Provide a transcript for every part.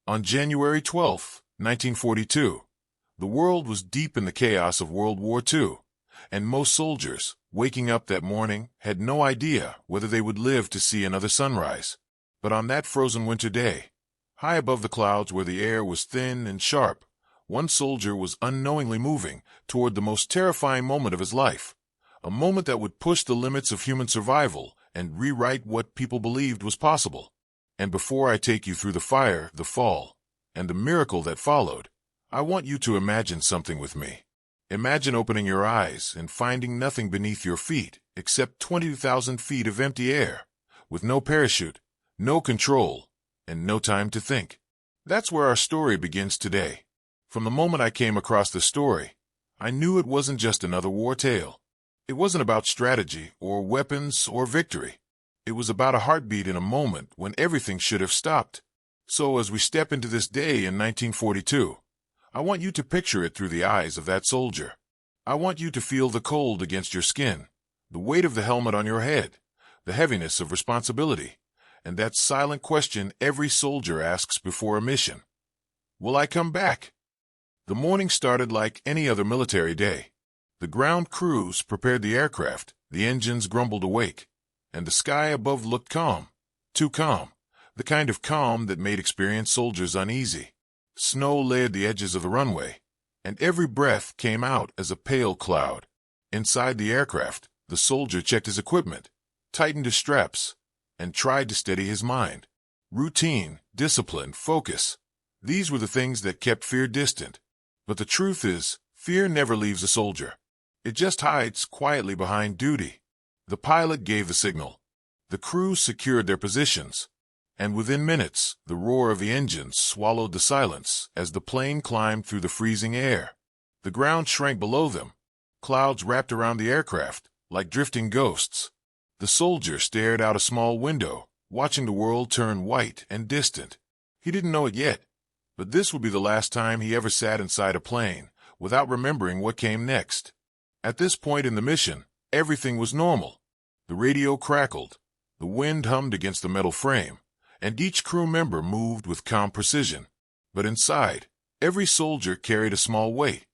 On January 12, 1942, the world was deep in the chaos of World War II, and most soldiers, waking up that morning, had no idea whether they would live to see another sunrise. But on that frozen winter day, high above the clouds where the air was thin and sharp, one soldier was unknowingly moving toward the most terrifying moment of his life, a moment that would push the limits of human survival and rewrite what people believed was possible. And before I take you through the fire, the fall, and the miracle that followed, I want you to imagine something with me. Imagine opening your eyes and finding nothing beneath your feet except 22,000 feet of empty air, with no parachute, no control, and no time to think. That's where our story begins today. From the moment I came across the story, I knew it wasn't just another war tale. It wasn't about strategy or weapons or victory. It was about a heartbeat in a moment when everything should have stopped. So as we step into this day in 1942, I want you to picture it through the eyes of that soldier. I want you to feel the cold against your skin, the weight of the helmet on your head, the heaviness of responsibility, and that silent question every soldier asks before a mission. Will I come back? The morning started like any other military day. The ground crews prepared the aircraft, the engines grumbled awake, and the sky above looked calm, too calm, the kind of calm that made experienced soldiers uneasy. Snow layered the edges of the runway, and every breath came out as a pale cloud. Inside the aircraft, the soldier checked his equipment, tightened his straps, and tried to steady his mind. Routine, discipline, focus. These were the things that kept fear distant. But the truth is, fear never leaves a soldier. It just hides quietly behind duty. The pilot gave the signal. The crew secured their positions. And within minutes, the roar of the engines swallowed the silence as the plane climbed through the freezing air. The ground shrank below them. Clouds wrapped around the aircraft, like drifting ghosts. The soldier stared out a small window, watching the world turn white and distant. He didn't know it yet, but this would be the last time he ever sat inside a plane without remembering what came next. At this point in the mission, everything was normal. The radio crackled, the wind hummed against the metal frame, and each crew member moved with calm precision. But inside, every soldier carried a small weight,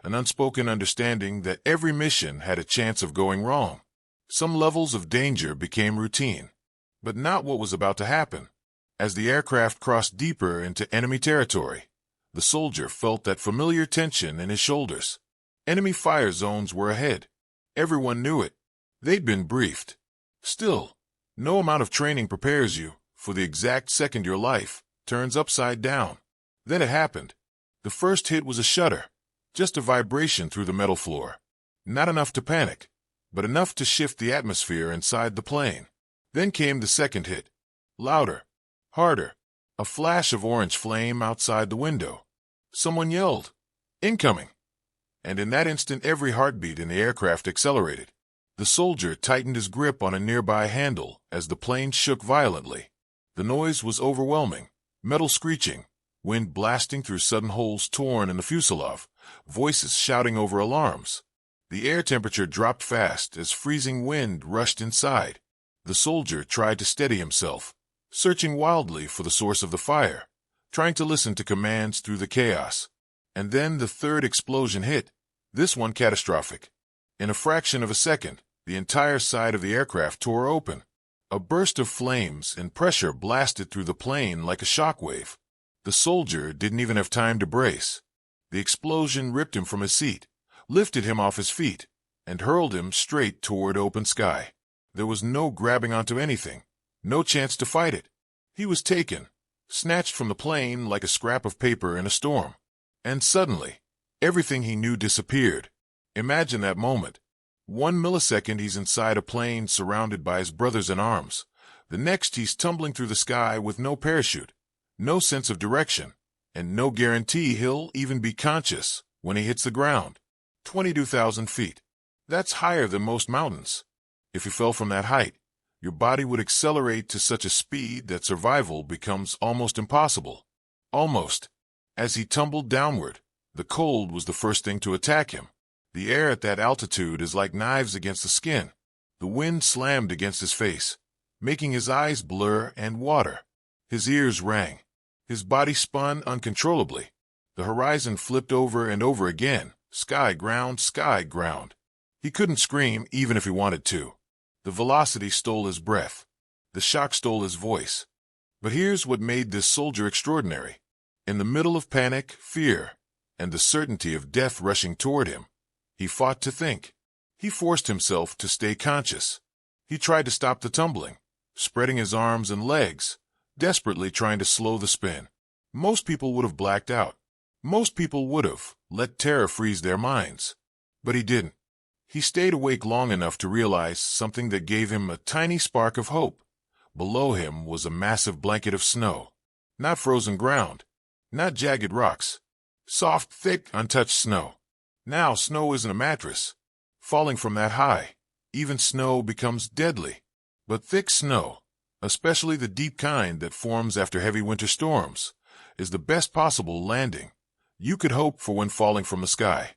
an unspoken understanding that every mission had a chance of going wrong. Some levels of danger became routine, but not what was about to happen. As the aircraft crossed deeper into enemy territory, the soldier felt that familiar tension in his shoulders. Enemy fire zones were ahead. Everyone knew it. They'd been briefed. Still, no amount of training prepares you for the exact second your life turns upside down. Then it happened. The first hit was a shudder, just a vibration through the metal floor. Not enough to panic, but enough to shift the atmosphere inside the plane. Then came the second hit. Louder, harder, a flash of orange flame outside the window. Someone yelled, "Incoming!" And in that instant every heartbeat in the aircraft accelerated. The soldier tightened his grip on a nearby handle as the plane shook violently. The noise was overwhelming, metal screeching, wind blasting through sudden holes torn in the fuselage, voices shouting over alarms. The air temperature dropped fast as freezing wind rushed inside. The soldier tried to steady himself, searching wildly for the source of the fire, trying to listen to commands through the chaos. And then the third explosion hit, this one catastrophic. In a fraction of a second, the entire side of the aircraft tore open. A burst of flames and pressure blasted through the plane like a shockwave. The soldier didn't even have time to brace. The explosion ripped him from his seat, lifted him off his feet, and hurled him straight toward open sky. There was no grabbing onto anything, no chance to fight it. He was taken, snatched from the plane like a scrap of paper in a storm. And suddenly, everything he knew disappeared. Imagine that moment. 1 millisecond he's inside a plane surrounded by his brothers in arms. The next he's tumbling through the sky with no parachute, no sense of direction, and no guarantee he'll even be conscious when he hits the ground. 22,000 feet. That's higher than most mountains. If you fell from that height, your body would accelerate to such a speed that survival becomes almost impossible. Almost. As he tumbled downward, the cold was the first thing to attack him. The air at that altitude is like knives against the skin. The wind slammed against his face, making his eyes blur and water. His ears rang. His body spun uncontrollably. The horizon flipped over and over again, sky ground, sky ground. He couldn't scream even if he wanted to. The velocity stole his breath. The shock stole his voice. But here's what made this soldier extraordinary. In the middle of panic, fear, and the certainty of death rushing toward him, he fought to think. He forced himself to stay conscious. He tried to stop the tumbling, spreading his arms and legs, desperately trying to slow the spin. Most people would have blacked out. Most people would have let terror freeze their minds. But he didn't. He stayed awake long enough to realize something that gave him a tiny spark of hope. Below him was a massive blanket of snow. Not frozen ground. Not jagged rocks. Soft, thick, untouched snow. Now snow isn't a mattress. Falling from that high, even snow becomes deadly. But thick snow, especially the deep kind that forms after heavy winter storms, is the best possible landing you could hope for when falling from the sky.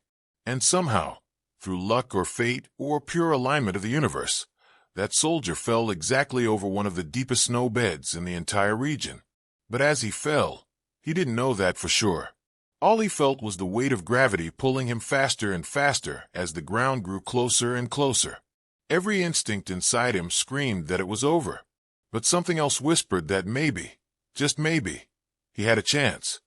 And somehow, through luck or fate or pure alignment of the universe, that soldier fell exactly over one of the deepest snow beds in the entire region. But as he fell, he didn't know that for sure. All he felt was the weight of gravity pulling him faster and faster as the ground grew closer and closer. Every instinct inside him screamed that it was over. But something else whispered that maybe, just maybe, he had a chance.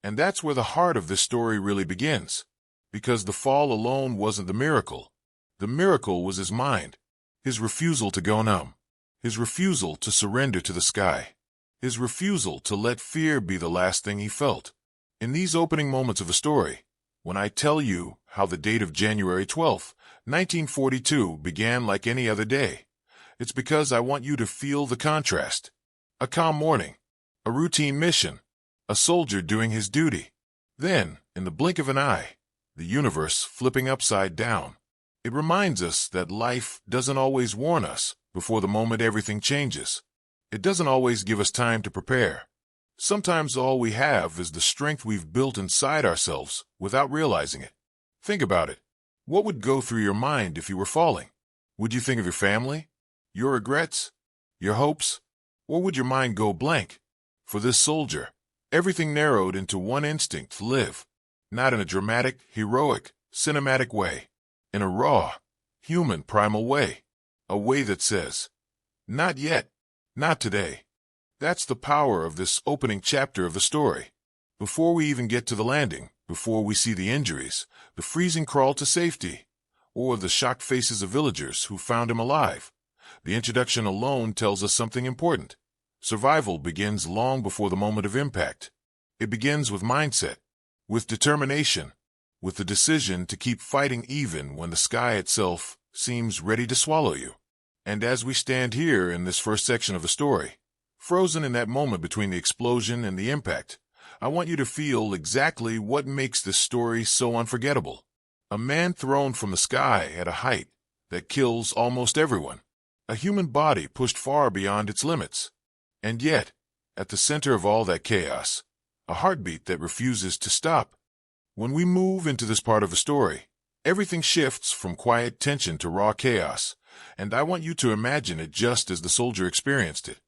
And that's where the heart of this story really begins. Because the fall alone wasn't the miracle. The miracle was his mind. His refusal to go numb. His refusal to surrender to the sky. His refusal to let fear be the last thing he felt. In these opening moments of the story, when I tell you how the date of January 12th, 1942 began like any other day, it's because I want you to feel the contrast. A calm morning. A routine mission. A soldier doing his duty. Then, in the blink of an eye, the universe flipping upside down. It reminds us that life doesn't always warn us before the moment everything changes. It doesn't always give us time to prepare. Sometimes all we have is the strength we've built inside ourselves without realizing it. Think about it. What would go through your mind if you were falling? Would you think of your family? Your regrets? Your hopes? Or would your mind go blank? For this soldier, everything narrowed into one instinct to live. Not in a dramatic, heroic, cinematic way. In a raw, human, primal way. A way that says, not yet, not today. That's the power of this opening chapter of the story. Before we even get to the landing, before we see the injuries, the freezing crawl to safety, or the shocked faces of villagers who found him alive, the introduction alone tells us something important. Survival begins long before the moment of impact. It begins with mindset, with determination, with the decision to keep fighting even when the sky itself seems ready to swallow you. And as we stand here in this first section of the story, frozen in that moment between the explosion and the impact, I want you to feel exactly what makes this story so unforgettable. A man thrown from the sky at a height that kills almost everyone. A human body pushed far beyond its limits. And yet, at the center of all that chaos, a heartbeat that refuses to stop. When we move into this part of the story, everything shifts from quiet tension to raw chaos, and I want you to imagine it just as the soldier experienced it.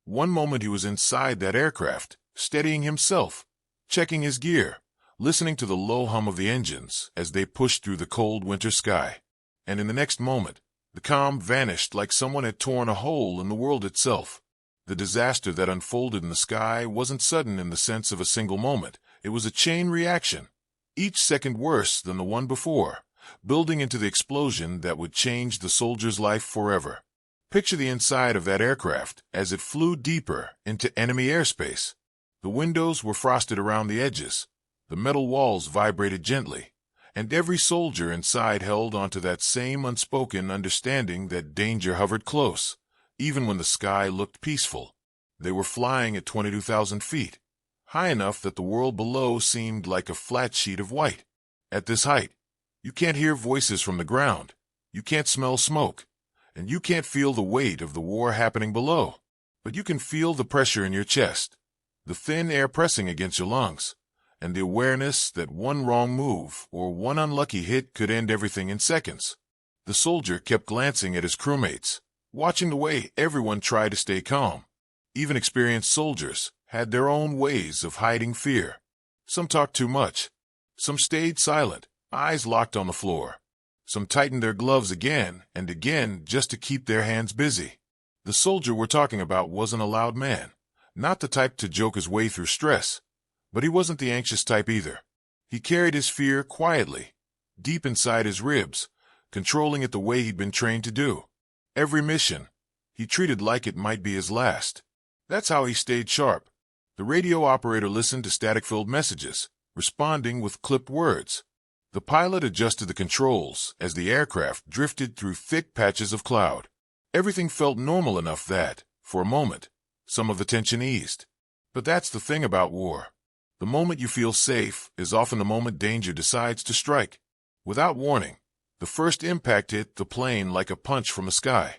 One moment he was inside that aircraft, steadying himself, checking his gear, listening to the low hum of the engines as they pushed through the cold winter sky. And in the next moment, the calm vanished like someone had torn a hole in the world itself. The disaster that unfolded in the sky wasn't sudden in the sense of a single moment. It was a chain reaction, each second worse than the one before, building into the explosion that would change the soldier's life forever. Picture the inside of that aircraft as it flew deeper into enemy airspace. The windows were frosted around the edges, the metal walls vibrated gently, and every soldier inside held onto that same unspoken understanding that danger hovered close. Even when the sky looked peaceful, they were flying at 22,000 feet, high enough that the world below seemed like a flat sheet of white. At this height, you can't hear voices from the ground, you can't smell smoke, and you can't feel the weight of the war happening below. But you can feel the pressure in your chest, the thin air pressing against your lungs, and the awareness that one wrong move or one unlucky hit could end everything in seconds. The soldier kept glancing at his crewmates, watching the way everyone tried to stay calm. Even experienced soldiers had their own ways of hiding fear. Some talked too much. Some stayed silent, eyes locked on the floor. Some tightened their gloves again and again just to keep their hands busy. The soldier we're talking about wasn't a loud man, not the type to joke his way through stress, but he wasn't the anxious type either. He carried his fear quietly, deep inside his ribs, controlling it the way he'd been trained to do. Every mission, he treated like it might be his last. That's how he stayed sharp. The radio operator listened to static-filled messages, responding with clipped words. The pilot adjusted the controls as the aircraft drifted through thick patches of cloud. Everything felt normal enough that, for a moment, some of the tension eased. But that's the thing about war. The moment you feel safe is often the moment danger decides to strike. Without warning, the first impact hit the plane like a punch from the sky.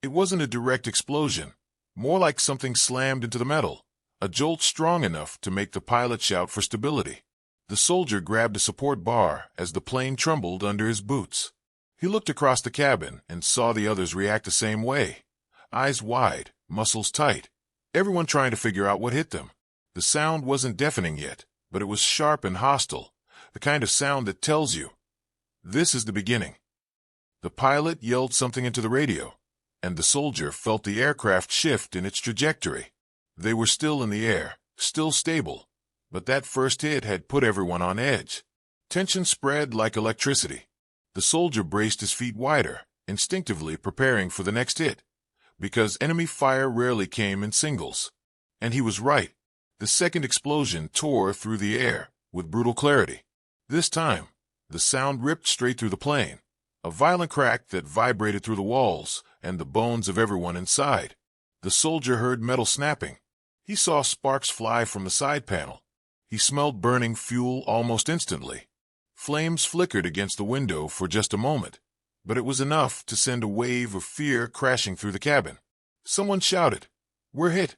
It wasn't a direct explosion, more like something slammed into the metal, a jolt strong enough to make the pilot shout for stability. The soldier grabbed a support bar as the plane trembled under his boots. He looked across the cabin and saw the others react the same way. Eyes wide, muscles tight, everyone trying to figure out what hit them. The sound wasn't deafening yet, but it was sharp and hostile, the kind of sound that tells you, this is the beginning. The pilot yelled something into the radio, and the soldier felt the aircraft shift in its trajectory. They were still in the air, still stable, but that first hit had put everyone on edge. Tension spread like electricity. The soldier braced his feet wider, instinctively preparing for the next hit, because enemy fire rarely came in singles. And he was right. The second explosion tore through the air with brutal clarity. This time, the sound ripped straight through the plane, a violent crack that vibrated through the walls and the bones of everyone inside. The soldier heard metal snapping. He saw sparks fly from the side panel. He smelled burning fuel almost instantly. Flames flickered against the window for just a moment, but it was enough to send a wave of fear crashing through the cabin. Someone shouted, "We're hit!"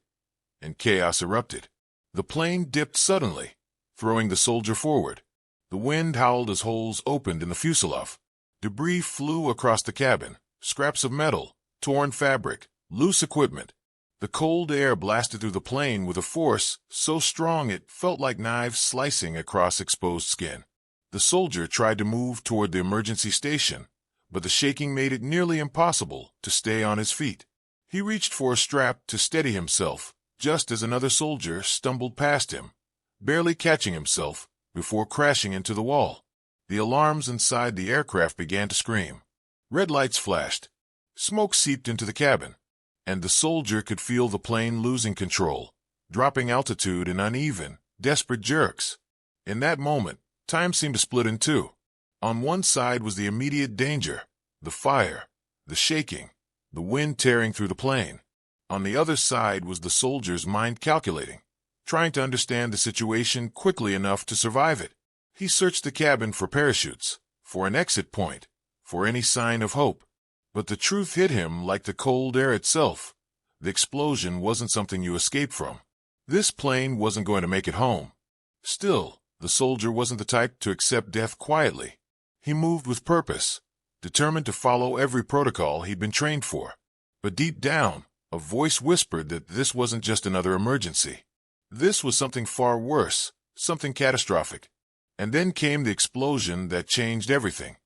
and chaos erupted. The plane dipped suddenly, throwing the soldier forward. The wind howled as holes opened in the fuselage. Debris flew across the cabin, scraps of metal, torn fabric, loose equipment. The cold air blasted through the plane with a force so strong it felt like knives slicing across exposed skin. The soldier tried to move toward the emergency station, but the shaking made it nearly impossible to stay on his feet. He reached for a strap to steady himself, just as another soldier stumbled past him, barely catching himself before crashing into the wall. The alarms inside the aircraft began to scream. Red lights flashed. Smoke seeped into the cabin, and the soldier could feel the plane losing control, dropping altitude in uneven, desperate jerks. In that moment, time seemed to split in two. On one side was the immediate danger, the fire, the shaking, the wind tearing through the plane. On the other side was the soldier's mind calculating, trying to understand the situation quickly enough to survive it. He searched the cabin for parachutes, for an exit point, for any sign of hope. But the truth hit him like the cold air itself. The explosion wasn't something you escape from. This plane wasn't going to make it home. Still, the soldier wasn't the type to accept death quietly. He moved with purpose, determined to follow every protocol he'd been trained for. But deep down, a voice whispered that this wasn't just another emergency. This was something far worse, something catastrophic. And then came the explosion that changed everything.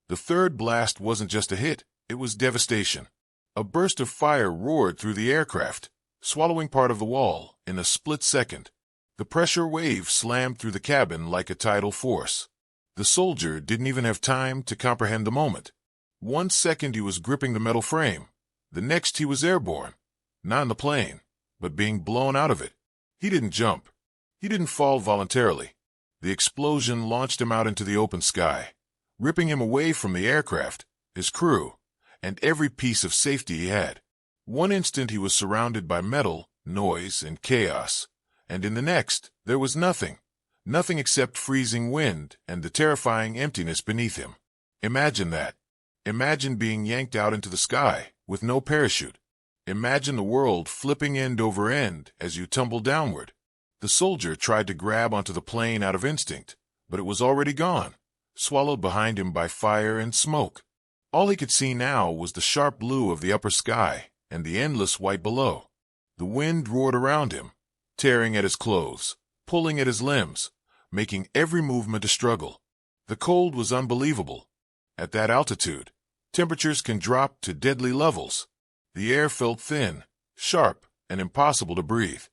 The third blast wasn't just a hit, it was devastation. A burst of fire roared through the aircraft, swallowing part of the wall in a split second. The pressure wave slammed through the cabin like a tidal force. The soldier didn't even have time to comprehend the moment. 1 second he was gripping the metal frame. The next he was airborne. Not in the plane, but being blown out of it. He didn't jump. He didn't fall voluntarily. The explosion launched him out into the open sky, ripping him away from the aircraft, his crew, and every piece of safety he had. One instant he was surrounded by metal, noise, and chaos, and in the next there was nothing. Nothing except freezing wind and the terrifying emptiness beneath him. Imagine that. Imagine being yanked out into the sky with no parachute. Imagine the world flipping end over end as you tumble downward. The soldier tried to grab onto the plane out of instinct, but it was already gone, swallowed behind him by fire and smoke. All he could see now was the sharp blue of the upper sky and the endless white below. The wind roared around him, tearing at his clothes, pulling at his limbs, making every movement a struggle. The cold was unbelievable. At that altitude, temperatures can drop to deadly levels. The air felt thin, sharp, and impossible to breathe.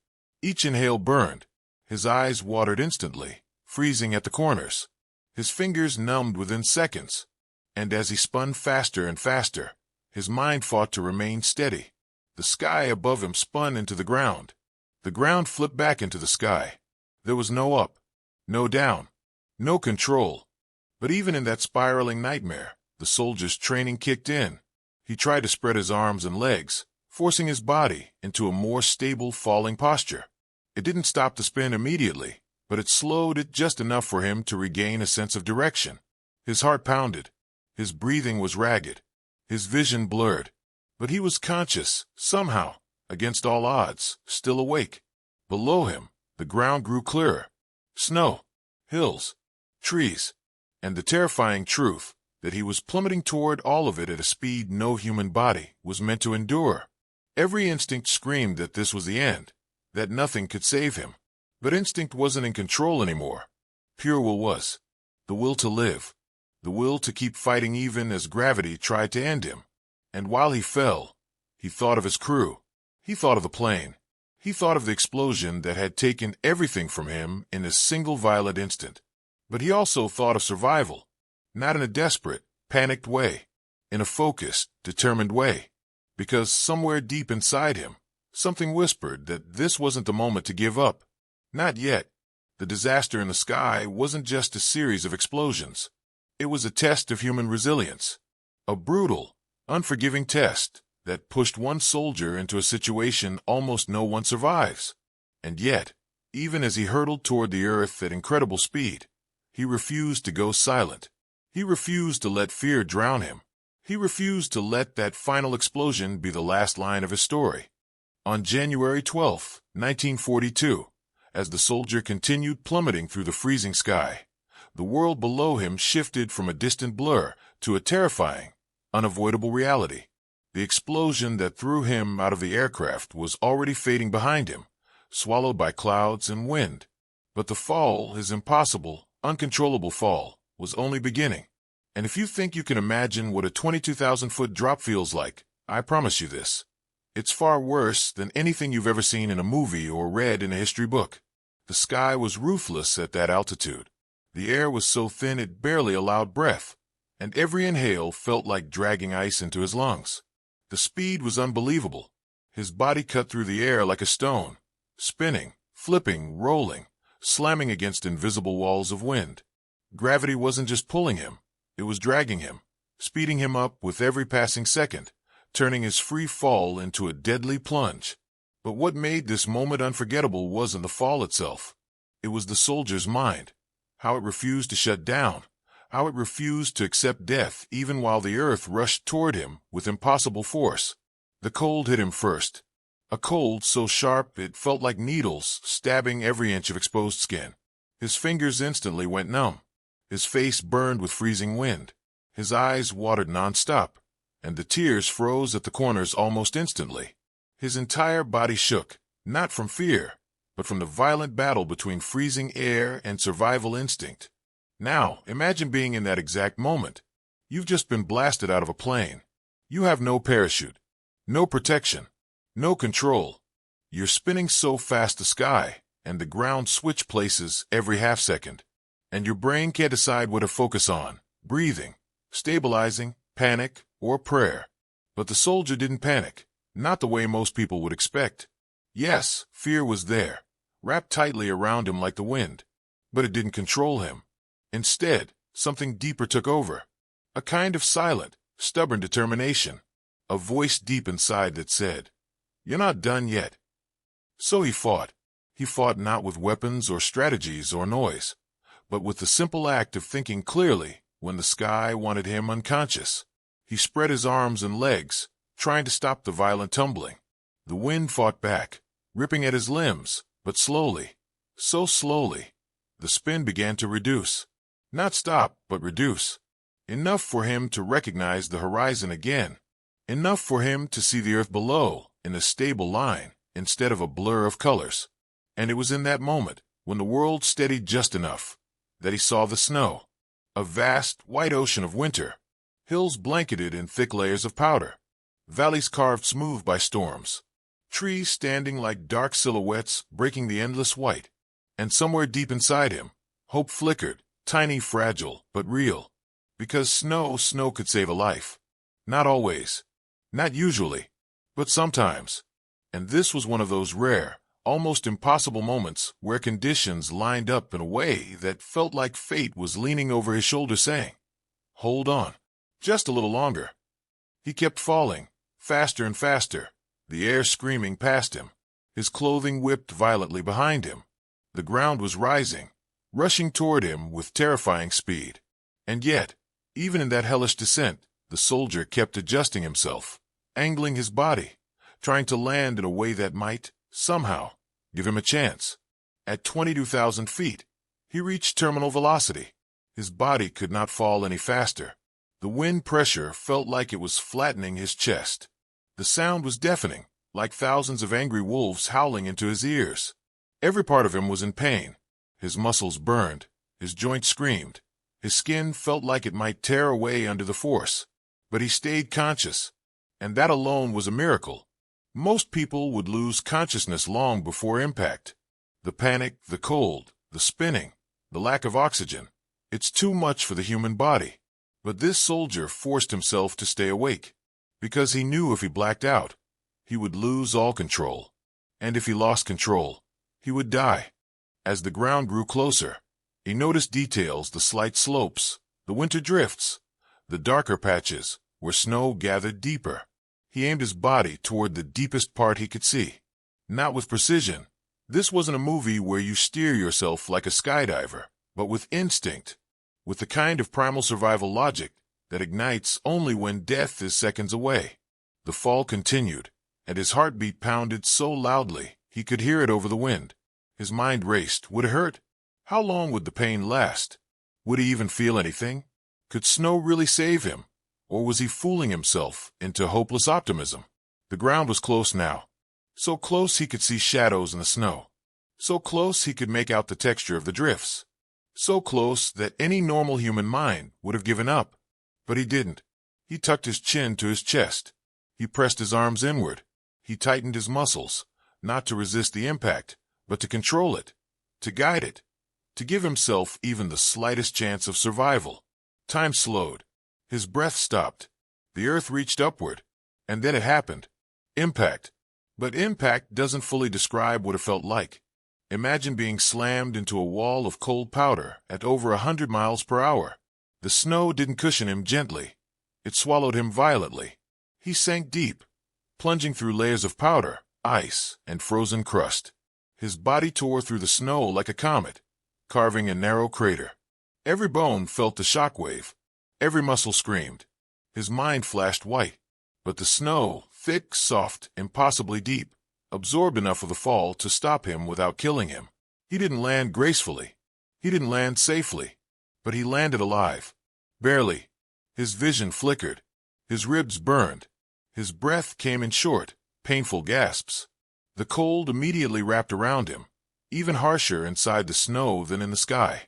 Each inhale burned. His eyes watered instantly, freezing at the corners. His fingers numbed within seconds. And as he spun faster and faster, his mind fought to remain steady. The sky above him spun into the ground. The ground flipped back into the sky. There was no up, no down, no control. But even in that spiraling nightmare, the soldier's training kicked in. He tried to spread his arms and legs, forcing his body into a more stable falling posture. It didn't stop the spin immediately, but it slowed it just enough for him to regain a sense of direction. His heart pounded. His breathing was ragged. His vision blurred. But he was conscious, somehow, against all odds, still awake. Below him, the ground grew clearer. Snow, hills, trees, and the terrifying truth that he was plummeting toward all of it at a speed no human body was meant to endure. Every instinct screamed that this was the end, that nothing could save him. But instinct wasn't in control anymore. Pure will was. The will to live. The will to keep fighting even as gravity tried to end him. And while he fell, he thought of his crew. He thought of the plane. He thought of the explosion that had taken everything from him in a single violent instant. But he also thought of survival, not in a desperate, panicked way, in a focused, determined way. Because somewhere deep inside him, something whispered that this wasn't the moment to give up. Not yet. The disaster in the sky wasn't just a series of explosions. It was a test of human resilience. A brutal, unforgiving test that pushed one soldier into a situation almost no one survives. And yet, even as he hurtled toward the earth at incredible speed, he refused to go silent. He refused to let fear drown him. He refused to let that final explosion be the last line of his story. On January 12, 1942, as the soldier continued plummeting through the freezing sky, the world below him shifted from a distant blur to a terrifying, unavoidable reality. The explosion that threw him out of the aircraft was already fading behind him, swallowed by clouds and wind. But the fall, his impossible, uncontrollable fall, was only beginning. And if you think you can imagine what a 22,000-foot drop feels like, I promise you this. It's far worse than anything you've ever seen in a movie or read in a history book. The sky was ruthless at that altitude. The air was so thin it barely allowed breath, and every inhale felt like dragging ice into his lungs. The speed was unbelievable. His body cut through the air like a stone, spinning, flipping, rolling, slamming against invisible walls of wind. Gravity wasn't just pulling him, it was dragging him, speeding him up with every passing second, turning his free fall into a deadly plunge. But what made this moment unforgettable wasn't the fall itself. It was the soldier's mind, how it refused to shut down, how it refused to accept death even while the earth rushed toward him with impossible force. The cold hit him first, a cold so sharp it felt like needles stabbing every inch of exposed skin. His fingers instantly went numb. His face burned with freezing wind. His eyes watered nonstop, and the tears froze at the corners almost instantly. His entire body shook, not from fear, but from the violent battle between freezing air and survival instinct. Now, imagine being in that exact moment. You've just been blasted out of a plane. You have no parachute, no protection, no control. You're spinning so fast the sky, and the ground switch places every half second. And your brain can't decide what to focus on, breathing, stabilizing, panic, or prayer. But the soldier didn't panic, not the way most people would expect. Yes, fear was there, wrapped tightly around him like the wind, but it didn't control him. Instead, something deeper took over, a kind of silent, stubborn determination, a voice deep inside that said, "You're not done yet." So he fought. He fought not with weapons or strategies or noise, but with the simple act of thinking clearly when the sky wanted him unconscious. He spread his arms and legs, trying to stop the violent tumbling. The wind fought back, ripping at his limbs, but slowly, so slowly, the spin began to reduce. Not stop, but reduce. Enough for him to recognize the horizon again. Enough for him to see the earth below in a stable line instead of a blur of colors. And it was in that moment, when the world steadied just enough, that he saw the snow. A vast, white ocean of winter. Hills blanketed in thick layers of powder. Valleys carved smooth by storms. Trees standing like dark silhouettes breaking the endless white. And somewhere deep inside him, hope flickered, tiny, fragile, but real. Because snow could save a life. Not always. Not usually. But sometimes. And this was one of those rare, almost impossible moments where conditions lined up in a way that felt like fate was leaning over his shoulder saying, "Hold on. Just a little longer." He kept falling, faster and faster, the air screaming past him. His clothing whipped violently behind him. The ground was rising, rushing toward him with terrifying speed. And yet, even in that hellish descent, the soldier kept adjusting himself, angling his body, trying to land in a way that might, somehow, give him a chance. At 22,000 feet, he reached terminal velocity. His body could not fall any faster. The wind pressure felt like it was flattening his chest. The sound was deafening, like thousands of angry wolves howling into his ears. Every part of him was in pain. His muscles burned, his joints screamed. His skin felt like it might tear away under the force. But he stayed conscious, and that alone was a miracle. Most people would lose consciousness long before impact. The panic, the cold, the spinning, the lack of oxygen. It's too much for the human body. But this soldier forced himself to stay awake, because he knew if he blacked out, he would lose all control. And if he lost control, he would die. As the ground grew closer, he noticed details: the slight slopes, the winter drifts, the darker patches where snow gathered deeper. He aimed his body toward the deepest part he could see. Not with precision. This wasn't a movie where you steer yourself like a skydiver, but with instinct, with the kind of primal survival logic that ignites only when death is seconds away. The fall continued, and his heartbeat pounded so loudly he could hear it over the wind. His mind raced. Would it hurt? How long would the pain last? Would he even feel anything? Could snow really save him? Or was he fooling himself into hopeless optimism? The ground was close now. So close he could see shadows in the snow. So close he could make out the texture of the drifts. So close that any normal human mind would have given up. But he didn't. He tucked his chin to his chest. He pressed his arms inward. He tightened his muscles, not to resist the impact, but to control it, to guide it, to give himself even the slightest chance of survival. Time slowed. His breath stopped. The earth reached upward. And then it happened. Impact. But impact doesn't fully describe what it felt like. Imagine being slammed into a wall of cold powder at over 100 miles per hour. The snow didn't cushion him gently. It swallowed him violently. He sank deep, plunging through layers of powder, ice, and frozen crust. His body tore through the snow like a comet, carving a narrow crater. Every bone felt the shockwave. Every muscle screamed. His mind flashed white. But the snow, thick, soft, impossibly deep, absorbed enough of the fall to stop him without killing him. He didn't land gracefully. He didn't land safely. But he landed alive. Barely. His vision flickered. His ribs burned. His breath came in short, painful gasps. The cold immediately wrapped around him, even harsher inside the snow than in the sky.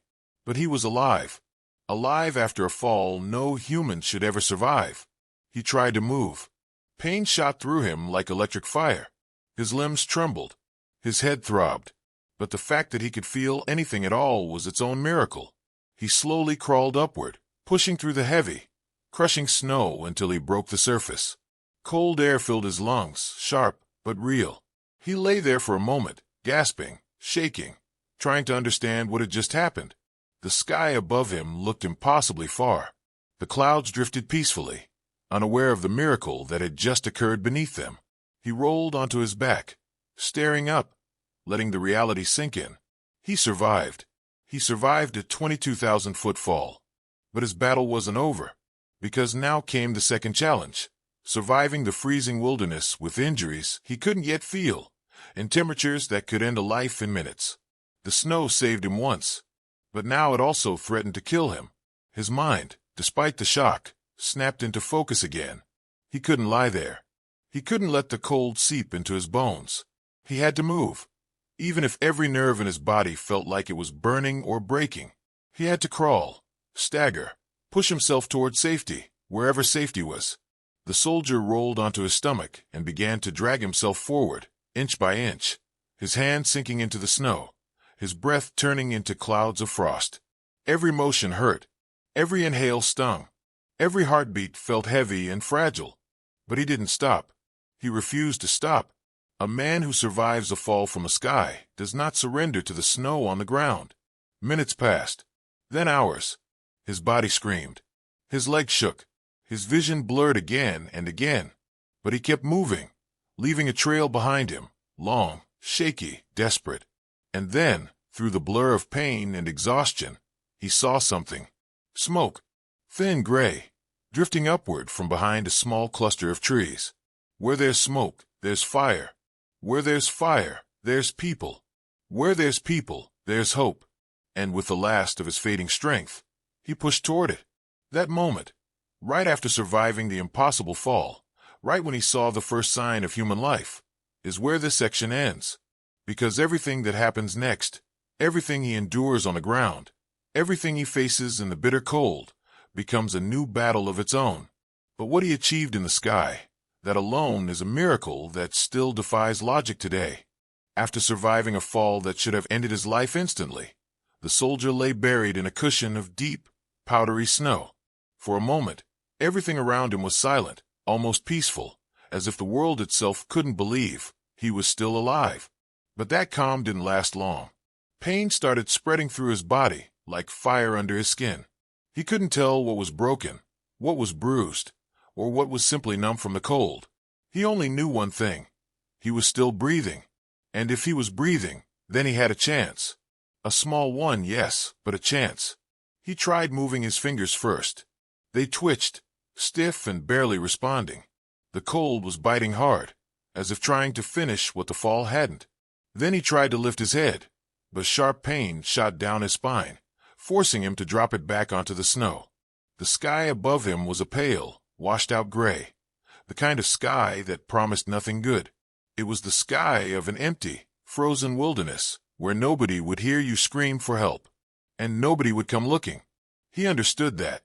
But he was alive. Alive after a fall no human should ever survive. He tried to move. Pain shot through him like electric fire. His limbs trembled. His head throbbed. But the fact that he could feel anything at all was its own miracle. He slowly crawled upward, pushing through the heavy, crushing snow until he broke the surface. Cold air filled his lungs, sharp but real. He lay there for a moment, gasping, shaking, trying to understand what had just happened. The sky above him looked impossibly far. The clouds drifted peacefully, unaware of the miracle that had just occurred beneath them. He rolled onto his back, staring up, letting the reality sink in. He survived. He survived a 22,000-foot fall. But his battle wasn't over, because now came the second challenge, surviving the freezing wilderness with injuries he couldn't yet feel, and temperatures that could end a life in minutes. The snow saved him once, but now it also threatened to kill him. His mind, despite the shock, snapped into focus again. He couldn't lie there. He couldn't let the cold seep into his bones. He had to move. Even if every nerve in his body felt like it was burning or breaking, he had to crawl, stagger, push himself toward safety, wherever safety was. The soldier rolled onto his stomach and began to drag himself forward, inch by inch, his hands sinking into the snow, his breath turning into clouds of frost. Every motion hurt. Every inhale stung. Every heartbeat felt heavy and fragile. But he didn't stop. He refused to stop. A man who survives a fall from a sky does not surrender to the snow on the ground. Minutes passed. Then hours. His body screamed. His legs shook. His vision blurred again and again. But he kept moving, leaving a trail behind him, long, shaky, desperate. And then, through the blur of pain and exhaustion, he saw something. Smoke. Thin gray, drifting upward from behind a small cluster of trees. Where there's smoke, there's fire. Where there's fire, there's people. Where there's people, there's hope. And with the last of his fading strength, he pushed toward it. That moment, right after surviving the impossible fall, right when he saw the first sign of human life, is where this section ends. Because everything that happens next, everything he endures on the ground, everything he faces in the bitter cold, becomes a new battle of its own. But what he achieved in the sky, that alone is a miracle that still defies logic today. After surviving a fall that should have ended his life instantly, the soldier lay buried in a cushion of deep, powdery snow. For a moment, everything around him was silent, almost peaceful, as if the world itself couldn't believe he was still alive. But that calm didn't last long. Pain started spreading through his body, like fire under his skin. He couldn't tell what was broken, what was bruised, or what was simply numb from the cold. He only knew one thing. He was still breathing. And if he was breathing, then he had a chance. A small one, yes, but a chance. He tried moving his fingers first. They twitched, stiff and barely responding. The cold was biting hard, as if trying to finish what the fall hadn't. Then he tried to lift his head, but sharp pain shot down his spine, forcing him to drop it back onto the snow. The sky above him was a pale, washed-out gray, the kind of sky that promised nothing good. It was the sky of an empty, frozen wilderness, where nobody would hear you scream for help, and nobody would come looking. He understood that.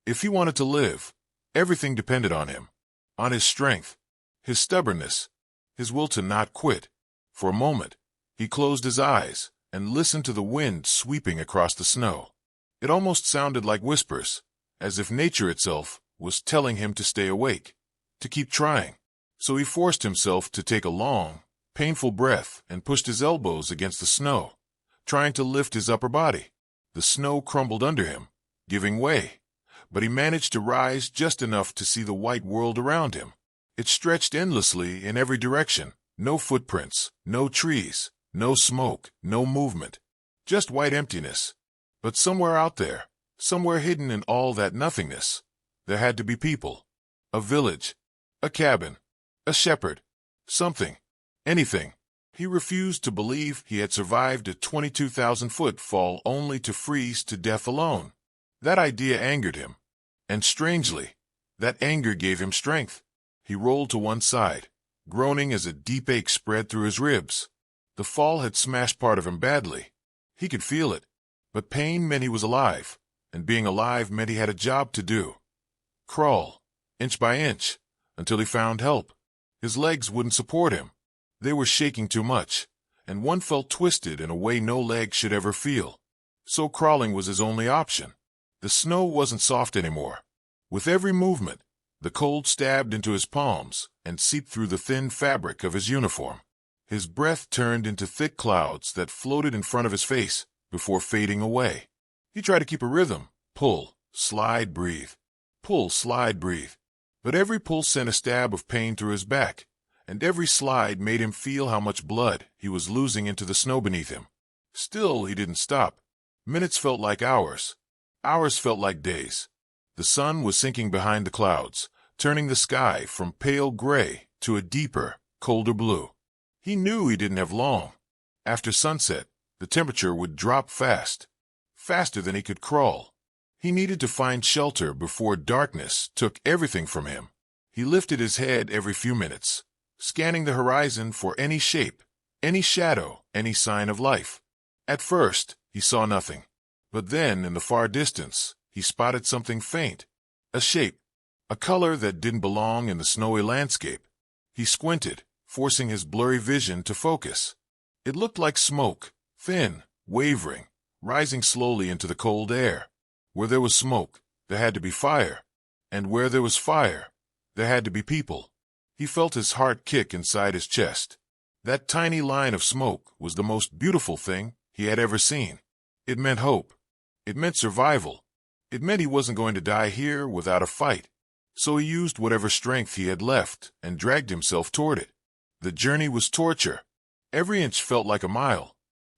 If he wanted to live, everything depended on him, on his strength, his stubbornness, his will to not quit. For a moment, he closed his eyes and listened to the wind sweeping across the snow. It almost sounded like whispers, as if nature itself was telling him to stay awake, to keep trying. So he forced himself to take a long, painful breath and pushed his elbows against the snow, trying to lift his upper body. The snow crumbled under him, giving way, but he managed to rise just enough to see the white world around him. It stretched endlessly in every direction. No footprints, no trees, no smoke, no movement. Just white emptiness. But somewhere out there, somewhere hidden in all that nothingness, there had to be people. A village. A cabin. A shepherd. Something. Anything. He refused to believe he had survived a 22,000-foot fall only to freeze to death alone. That idea angered him. And strangely, that anger gave him strength. He rolled to one side, groaning as a deep ache spread through his ribs. The fall had smashed part of him badly. He could feel it. But pain meant he was alive, and being alive meant he had a job to do. Crawl, inch by inch, until he found help. His legs wouldn't support him. They were shaking too much, and one felt twisted in a way no leg should ever feel. So crawling was his only option. The snow wasn't soft anymore. With every movement, the cold stabbed into his palms and seeped through the thin fabric of his uniform. His breath turned into thick clouds that floated in front of his face before fading away. He tried to keep a rhythm. Pull, slide, breathe. Pull, slide, breathe. But every pull sent a stab of pain through his back, and every slide made him feel how much blood he was losing into the snow beneath him. Still, he didn't stop. Minutes felt like hours. Hours felt like days. The sun was sinking behind the clouds, turning the sky from pale gray to a deeper, colder blue. He knew he didn't have long. After sunset, the temperature would drop fast, faster than he could crawl. He needed to find shelter before darkness took everything from him. He lifted his head every few minutes, scanning the horizon for any shape, Any shadow, any sign of life. At first, he saw nothing. But then, in the far distance, he spotted something faint. A shape. A color that didn't belong in the snowy landscape. He squinted, forcing his blurry vision to focus. It looked like smoke, thin, wavering, rising slowly into the cold air. Where there was smoke, there had to be fire. And where there was fire, there had to be people. He felt his heart kick inside his chest. That tiny line of smoke was the most beautiful thing he had ever seen. It meant hope. It meant survival. It meant he wasn't going to die here without a fight. So he used whatever strength he had left and dragged himself toward it. The journey was torture. Every inch felt like a mile.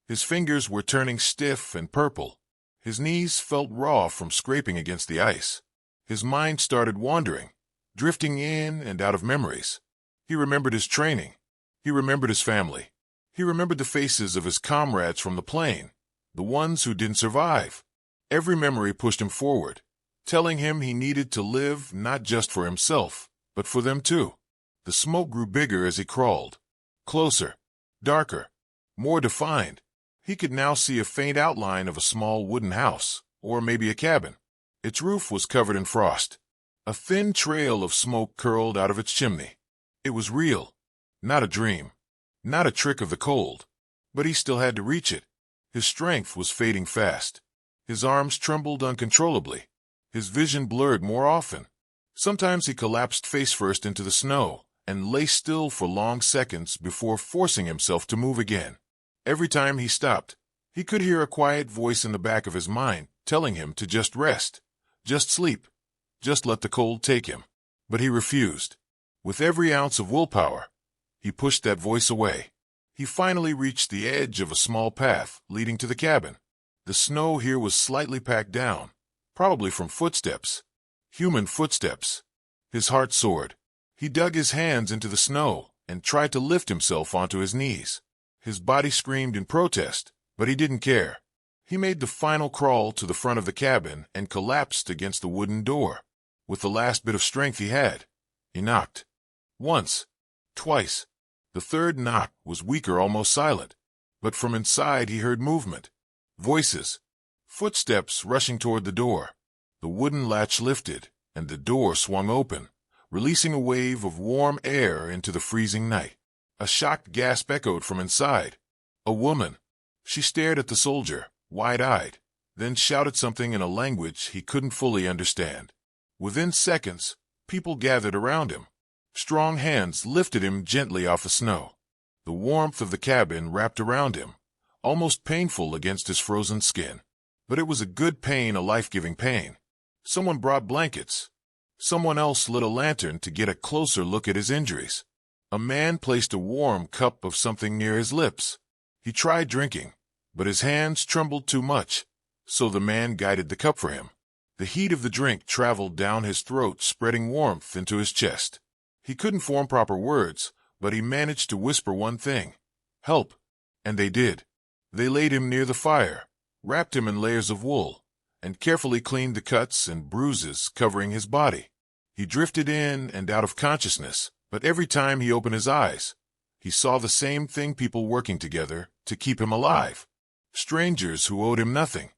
His fingers were turning stiff and purple. His knees felt raw from scraping against the ice. His mind started wandering, drifting in and out of memories. He remembered his training. He remembered his family. He remembered the faces of his comrades from the plane, the ones who didn't survive. Every memory pushed him forward, telling him he needed to live not just for himself, but for them too. The smoke grew bigger as he crawled. Closer, darker, more defined. He could now see a faint outline of a small wooden house, or maybe a cabin. Its roof was covered in frost. A thin trail of smoke curled out of its chimney. It was real, not a dream, not a trick of the cold. But he still had to reach it. His strength was fading fast. His arms trembled uncontrollably. His vision blurred more often. Sometimes he collapsed face first into the snow and lay still for long seconds before forcing himself to move again. Every time he stopped, he could hear a quiet voice in the back of his mind telling him to just rest, just sleep, just let the cold take him. But he refused. With every ounce of willpower, he pushed that voice away. He finally reached the edge of a small path leading to the cabin. The snow here was slightly packed down, probably from footsteps. Human footsteps. His heart soared. He dug his hands into the snow and tried to lift himself onto his knees. His body screamed in protest, but he didn't care. He made the final crawl to the front of the cabin and collapsed against the wooden door. With the last bit of strength he had, he knocked. Once. Twice. The third knock was weaker, almost silent. But from inside he heard movement. Voices. Footsteps rushing toward the door. The wooden latch lifted, and the door swung open, releasing a wave of warm air into the freezing night. A shocked gasp echoed from inside. A woman. She stared at the soldier, wide-eyed, then shouted something in a language he couldn't fully understand. Within seconds, people gathered around him. Strong hands lifted him gently off the snow. The warmth of the cabin wrapped around him, almost painful against his frozen skin. But it was a good pain, a life-giving pain. Someone brought blankets. Someone else lit a lantern to get a closer look at his injuries. A man placed a warm cup of something near his lips. He tried drinking, but his hands trembled too much, so the man guided the cup for him. The heat of the drink traveled down his throat, spreading warmth into his chest. He couldn't form proper words, but he managed to whisper one thing: "Help." And they did. They laid him near the fire, wrapped him in layers of wool, and carefully cleaned the cuts and bruises covering his body. He drifted in and out of consciousness, but every time he opened his eyes, he saw the same thing: people working together to keep him alive. Strangers who owed him nothing.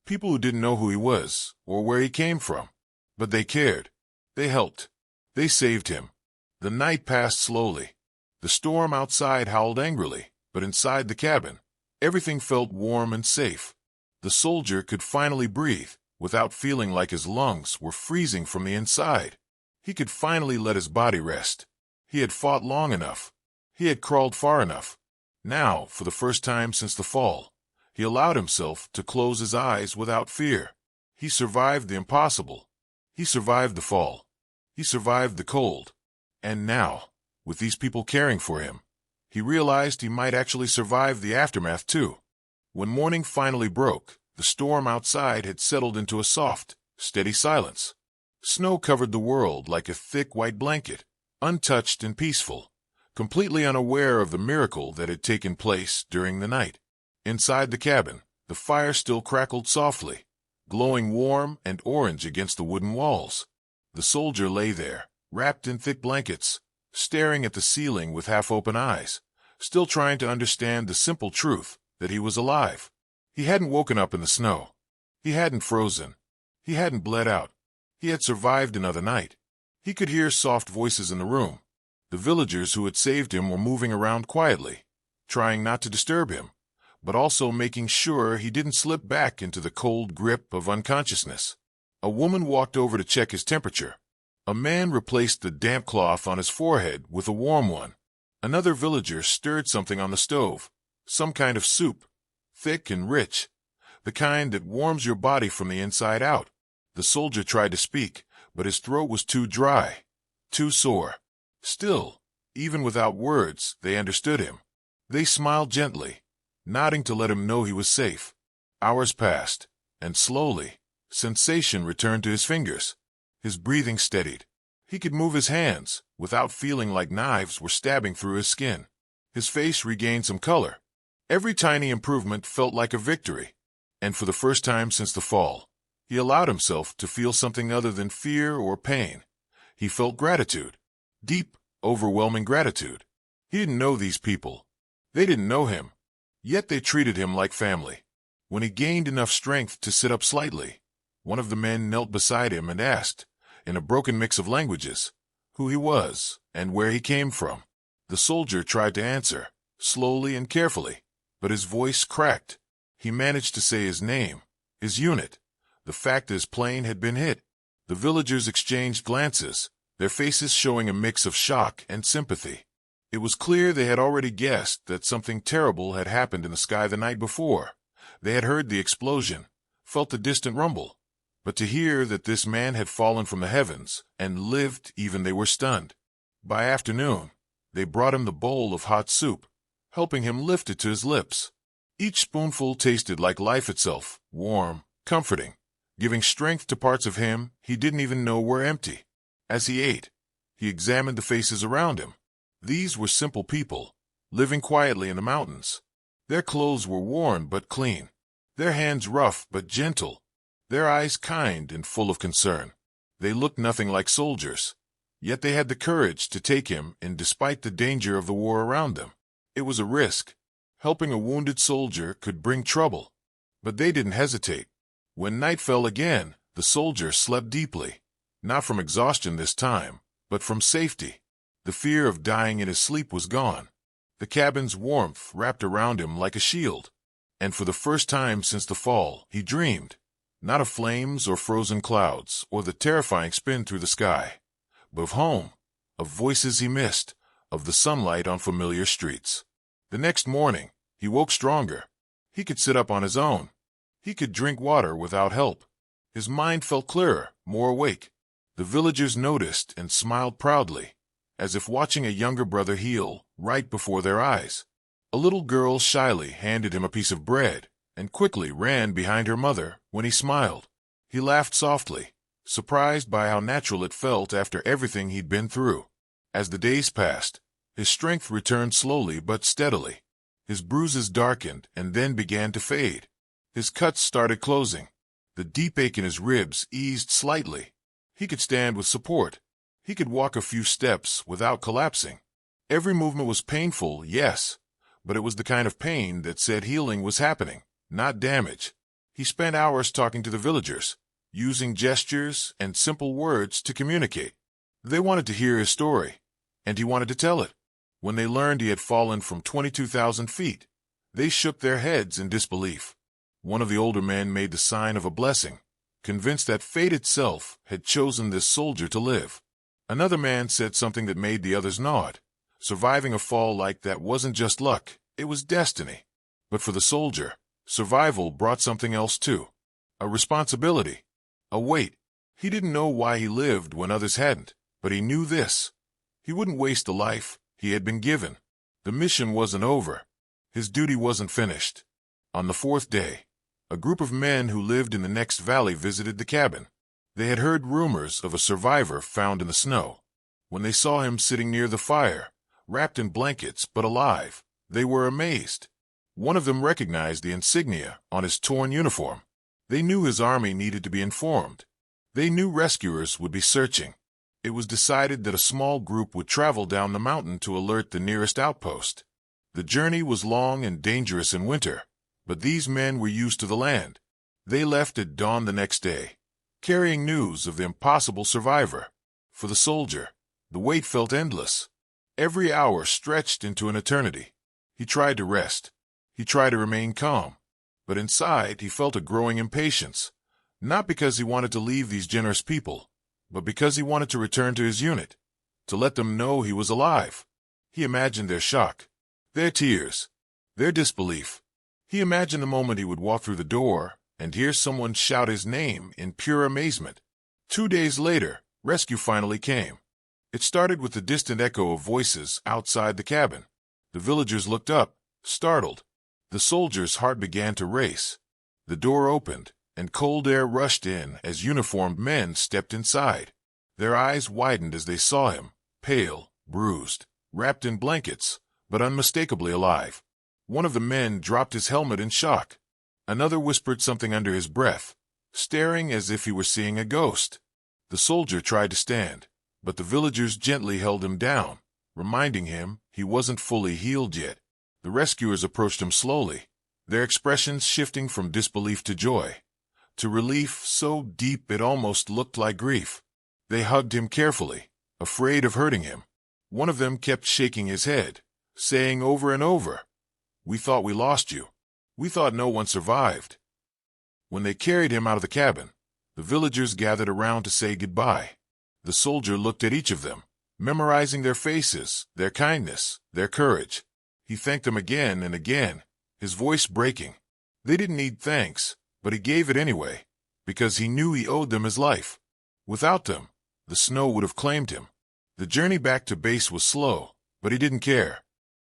People who didn't know who he was or where he came from. But they cared. They helped. They saved him. The night passed slowly. The storm outside howled angrily, but inside the cabin, everything felt warm and safe. The soldier could finally breathe without feeling like his lungs were freezing from the inside. He could finally let his body rest. He had fought long enough. He had crawled far enough. Now, for the first time since the fall, he allowed himself to close his eyes without fear. He survived the impossible. He survived the fall. He survived the cold. And now, with these people caring for him, he realized he might actually survive the aftermath too. When morning finally broke, the storm outside had settled into a soft, steady silence. Snow covered the world like a thick white blanket, untouched and peaceful, completely unaware of the miracle that had taken place during the night. Inside the cabin, the fire still crackled softly, glowing warm and orange against the wooden walls. The soldier lay there, wrapped in thick blankets, staring at the ceiling with half-open eyes, still trying to understand the simple truth that he was alive. He hadn't woken up in the snow. He hadn't frozen. He hadn't bled out. He had survived another night. He could hear soft voices in the room. The villagers who had saved him were moving around quietly, trying not to disturb him, but also making sure he didn't slip back into the cold grip of unconsciousness. A woman walked over to check his temperature. A man replaced the damp cloth on his forehead with a warm one. Another villager stirred something on the stove, some kind of soup, thick and rich, the kind that warms your body from the inside out. The soldier tried to speak, but his throat was too dry, too sore. Still, even without words, they understood him. They smiled gently, nodding to let him know he was safe. Hours passed, and slowly, sensation returned to his fingers. His breathing steadied. He could move his hands without feeling like knives were stabbing through his skin. His face regained some color. Every tiny improvement felt like a victory. And for the first time since the fall, he allowed himself to feel something other than fear or pain. He felt gratitude. Deep, overwhelming gratitude. He didn't know these people. They didn't know him. Yet they treated him like family. When he gained enough strength to sit up slightly, one of the men knelt beside him and asked, in a broken mix of languages, who he was and where he came from. The soldier tried to answer, slowly and carefully, but his voice cracked. He managed to say his name, his unit, the fact his plane had been hit. The villagers exchanged glances, their faces showing a mix of shock and sympathy. It was clear they had already guessed that something terrible had happened in the sky the night before. They had heard the explosion, felt the distant rumble. But to hear that this man had fallen from the heavens and lived, even they were stunned. By afternoon, they brought him the bowl of hot soup, helping him lift it to his lips. Each spoonful tasted like life itself, warm, comforting, giving strength to parts of him he didn't even know were empty. As he ate, he examined the faces around him. These were simple people, living quietly in the mountains. Their clothes were worn but clean, their hands rough but gentle, their eyes kind and full of concern. They looked nothing like soldiers, yet they had the courage to take him in despite the danger of the war around them. It was a risk. Helping a wounded soldier could bring trouble, but they didn't hesitate. When night fell again, the soldier slept deeply, not from exhaustion this time, but from safety. The fear of dying in his sleep was gone. The cabin's warmth wrapped around him like a shield, and for the first time since the fall, he dreamed, not of flames or frozen clouds or the terrifying spin through the sky, but of home, of voices he missed, of the sunlight on familiar streets. The next morning, he woke stronger. He could sit up on his own. He could drink water without help. His mind felt clearer, more awake. The villagers noticed and smiled proudly, as if watching a younger brother heal right before their eyes. A little girl shyly handed him a piece of bread and quickly ran behind her mother when he smiled. He laughed softly, surprised by how natural it felt after everything he'd been through. As the days passed, his strength returned slowly but steadily. His bruises darkened and then began to fade. His cuts started closing. The deep ache in his ribs eased slightly. He could stand with support. He could walk a few steps without collapsing. Every movement was painful, yes, but it was the kind of pain that said healing was happening, not damage. He spent hours talking to the villagers, using gestures and simple words to communicate. They wanted to hear his story, and he wanted to tell it. When they learned he had fallen from 22,000 feet, they shook their heads in disbelief. One of the older men made the sign of a blessing, convinced that fate itself had chosen this soldier to live. Another man said something that made the others nod. Surviving a fall like that wasn't just luck, it was destiny. But for the soldier, survival brought something else too. A responsibility. A weight. He didn't know why he lived when others hadn't, but he knew this. He wouldn't waste the life he had been given. The mission wasn't over. His duty wasn't finished. On the fourth day, a group of men who lived in the next valley visited the cabin. They had heard rumors of a survivor found in the snow. When they saw him sitting near the fire, wrapped in blankets but alive, they were amazed. One of them recognized the insignia on his torn uniform. They knew his army needed to be informed. They knew rescuers would be searching. It was decided that a small group would travel down the mountain to alert the nearest outpost. The journey was long and dangerous in winter, but these men were used to the land. They left at dawn the next day, carrying news of the impossible survivor. For the soldier, the wait felt endless. Every hour stretched into an eternity. He tried to rest. He tried to remain calm. But inside, he felt a growing impatience, not because he wanted to leave these generous people, but because he wanted to return to his unit, to let them know he was alive. He imagined their shock, their tears, their disbelief. He imagined the moment he would walk through the door and hear someone shout his name in pure amazement. 2 days later, rescue finally came. It started with the distant echo of voices outside the cabin. The villagers looked up, startled. The soldier's heart began to race. The door opened, and cold air rushed in as uniformed men stepped inside. Their eyes widened as they saw him, pale, bruised, wrapped in blankets, but unmistakably alive. One of the men dropped his helmet in shock. Another whispered something under his breath, staring as if he were seeing a ghost. The soldier tried to stand, but the villagers gently held him down, reminding him he wasn't fully healed yet. The rescuers approached him slowly, their expressions shifting from disbelief to joy, to relief so deep it almost looked like grief. They hugged him carefully, afraid of hurting him. One of them kept shaking his head, saying over and over, "We thought we lost you. We thought no one survived." When they carried him out of the cabin, the villagers gathered around to say goodbye. The soldier looked at each of them, memorizing their faces, their kindness, their courage. He thanked them again and again, his voice breaking. They didn't need thanks, but he gave it anyway, because he knew he owed them his life. Without them, the snow would have claimed him. The journey back to base was slow, but he didn't care.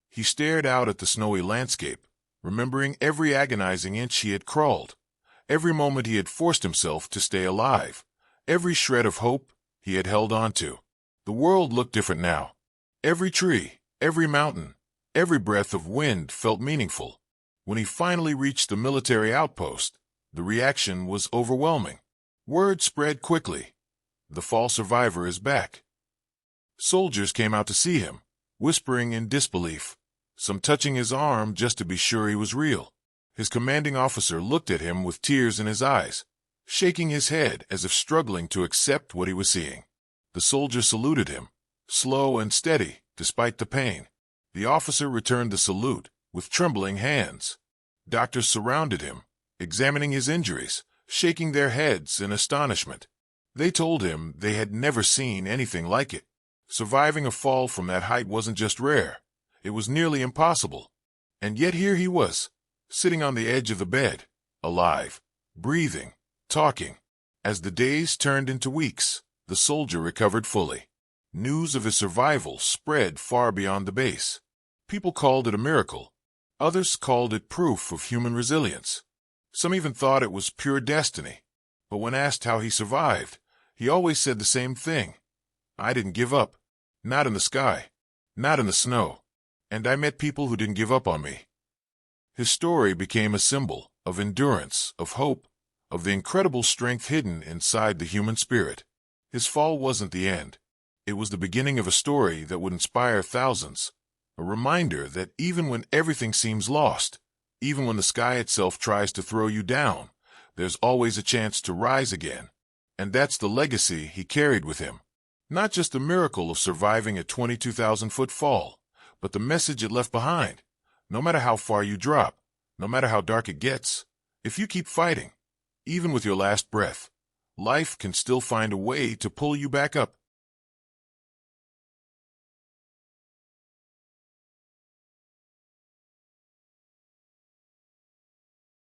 He stared out at the snowy landscape, remembering every agonizing inch he had crawled, every moment he had forced himself to stay alive, every shred of hope he had held on to. The world looked different now. Every tree, every mountain, every breath of wind felt meaningful. When he finally reached the military outpost, the reaction was overwhelming. Word spread quickly. The fall survivor is back. Soldiers came out to see him, whispering in disbelief, some touching his arm just to be sure he was real. His commanding officer looked at him with tears in his eyes, shaking his head as if struggling to accept what he was seeing. The soldier saluted him, slow and steady, despite the pain. The officer returned the salute with trembling hands. Doctors surrounded him, examining his injuries, shaking their heads in astonishment. They told him they had never seen anything like it. Surviving a fall from that height wasn't just rare, it was nearly impossible. And yet here he was, sitting on the edge of the bed, alive, breathing, talking. As the days turned into weeks, the soldier recovered fully. News of his survival spread far beyond the base. People called it a miracle. Others called it proof of human resilience. Some even thought it was pure destiny. But when asked how he survived, he always said the same thing. "I didn't give up. Not in the sky. Not in the snow. And I met people who didn't give up on me." His story became a symbol of endurance, of hope, of the incredible strength hidden inside the human spirit. His fall wasn't the end. It was the beginning of a story that would inspire thousands, a reminder that even when everything seems lost, even when the sky itself tries to throw you down, there's always a chance to rise again. And that's the legacy he carried with him. Not just the miracle of surviving a 22,000-foot fall, but the message it left behind. No matter how far you drop, no matter how dark it gets, if you keep fighting, even with your last breath, life can still find a way to pull you back up.